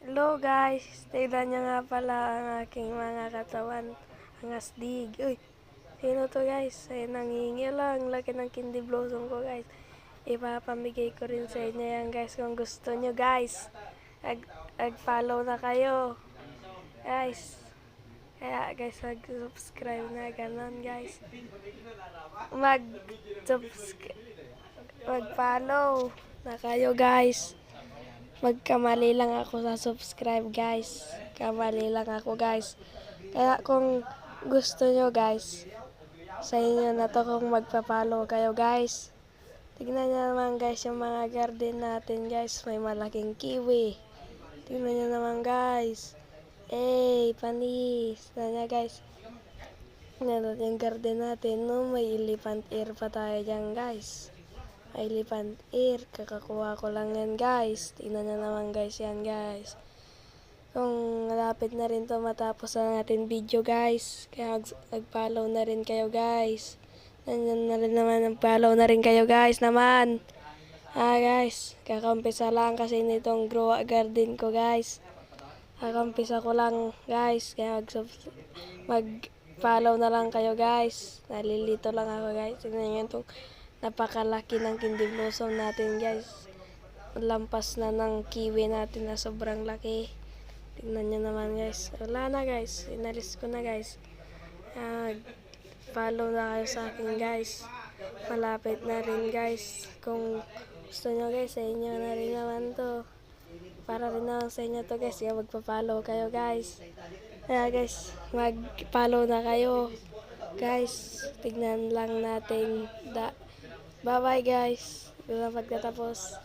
Hello guys, tignan nyo nga pala ang aking mga katawan, ang asdig. Uy, sino to guys? Ay, nangingi lang, laki ng candy blossom ko guys. Ipapamigay ko rin sa inyo yan guys kung gusto nyo guys. Ag-follow na kayo. Guys, kaya guys mag-subscribe na ganon guys. Mag-follow na kayo guys. Magkamali lang ako sa subscribe guys. Kamali lang ako guys. Kaya kung gusto nyo guys, sa inyo na to kung magpa-follow kayo guys. Tignan nyo naman guys yung mga garden natin guys. May malaking kiwi. Tignan nyo naman guys. Panis. Tignan nyo guys. Tignan yung garden natin. No, may elephant ear pa tayo dyan guys. Elephant ear. Kakakuha ko lang yan guys. Tingnan nyo naman guys yan guys. Kung malapit na rin to matapos ang ating video guys. Kaya mag-follow na rin kayo guys. Nandiyan na rin naman mag-follow na rin kayo guys naman. Guys. Kakampisa lang kasi nitong grow garden ko guys. Kakampisa ko lang guys. Kaya mag-follow na lang kayo guys. Nalilito lang ako guys. Tingnan nyo itong napakalaki ng candy blossom natin guys. Lampas na ng kiwi natin na sobrang laki. Tingnan nyo naman guys. Wala na guys. Inalis ko na guys. Follow na kayo sa akin guys. Malapit na rin guys. Kung gusto nyo guys, sa inyo na rin naman to. Para rin naman sa inyo to guys. Kaya magpa-follow kayo guys. Kaya guys, mag-follow na kayo. Guys, tignan lang natin. Bye-bye guys. Doon lang pagkatapos.